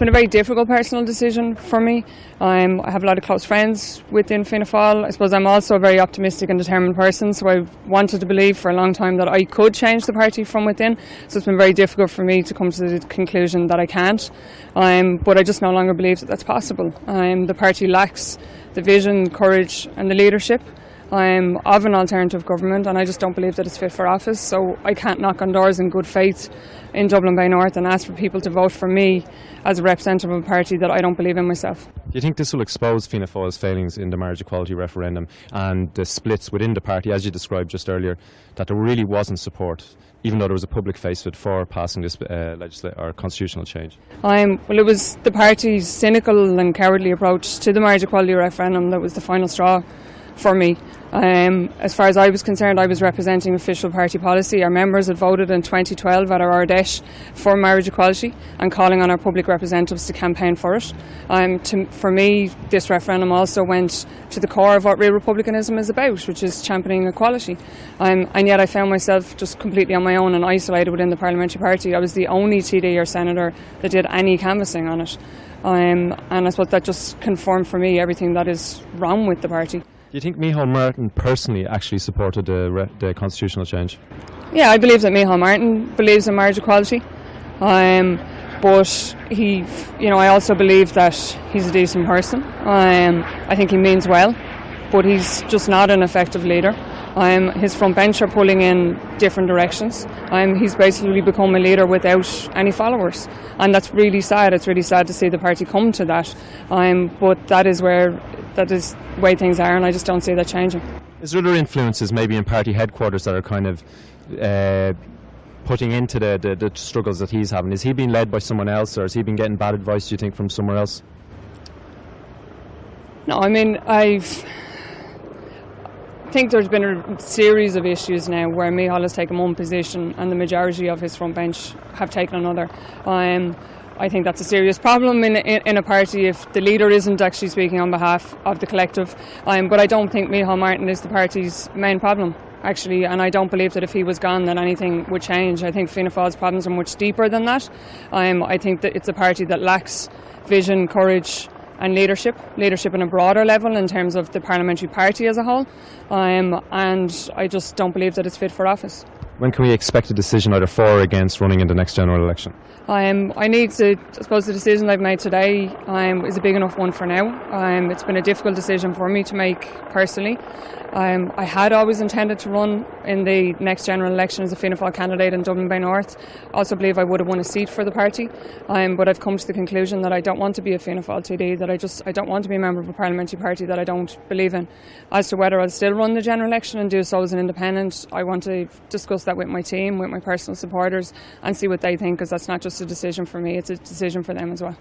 been a very difficult personal decision for me. I have a lot of close friends within Fianna Fáil. I suppose I'm also a very optimistic and determined person, so I wanted to believe for a long time that I could change the party from within. So it's been very difficult for me to come to the conclusion that I can't. But I just no longer believe that that's possible. The party lacks the vision, courage and the leadership of an alternative government, and I just don't believe that it's fit for office. So I can't knock on doors in good faith in Dublin Bay North and ask for people to vote for me as a representative of a party that I don't believe in myself. Do you think this will expose Fianna Fáil's failings in the marriage equality referendum and the splits within the party, as you described just earlier, that there really wasn't support, even though there was a public face with for passing this constitutional change? Well, it was the party's cynical and cowardly approach to the marriage equality referendum that was the final straw for me. As far as I was concerned, I was representing official party policy. Our members had voted in 2012 at our Ardèche for marriage equality and calling on our public representatives to campaign for it. For me, this referendum also went to the core of what real republicanism is about, which is championing equality. And yet I found myself just completely on my own and isolated within the parliamentary party. I was the only TD or senator that did any canvassing on it. And I suppose that just confirmed for me everything that is wrong with the party. Do you think Micheál Martin personally actually supported the constitutional change? Yeah, I believe that Micheál Martin believes in marriage equality. But I also believe that he's a decent person. I think he means well, but he's just not an effective leader. His front bench are pulling in different directions. He's basically become a leader without any followers, and that's really sad. It's really sad to see the party come to that. But that is the way things are, and I just don't see that changing. Is there other influences maybe in party headquarters that are kind of putting into the struggles that he's having? Is he being led by someone else, or has he been getting bad advice, do you think, from somewhere else? No, I think there's been a series of issues now where Micheál has taken one position and the majority of his front bench have taken another. I think that's a serious problem in a party if the leader isn't actually speaking on behalf of the collective. But I don't think Micheál Martin is the party's main problem, actually, and I don't believe that if he was gone that anything would change. I think Fianna Fáil's problems are much deeper than that. I think that it's a party that lacks vision, courage and leadership on a broader level in terms of the parliamentary party as a whole, and I just don't believe that it's fit for office. When can we expect a decision either for or against running in the next general election? I suppose the decision I've made today is a big enough one for now. It's been a difficult decision for me to make personally. I had always intended to run in the next general election as a Fianna Fáil candidate in Dublin Bay North. I also believe I would have won a seat for the party, but I've come to the conclusion that I don't want to be a Fianna Fáil TD, that I don't want to be a member of a parliamentary party that I don't believe in. As to whether I'll still run the general election and do so as an independent, I want to discuss that with my team, with my personal supporters, and see what they think, because that's not just a decision for me, it's a decision for them as well.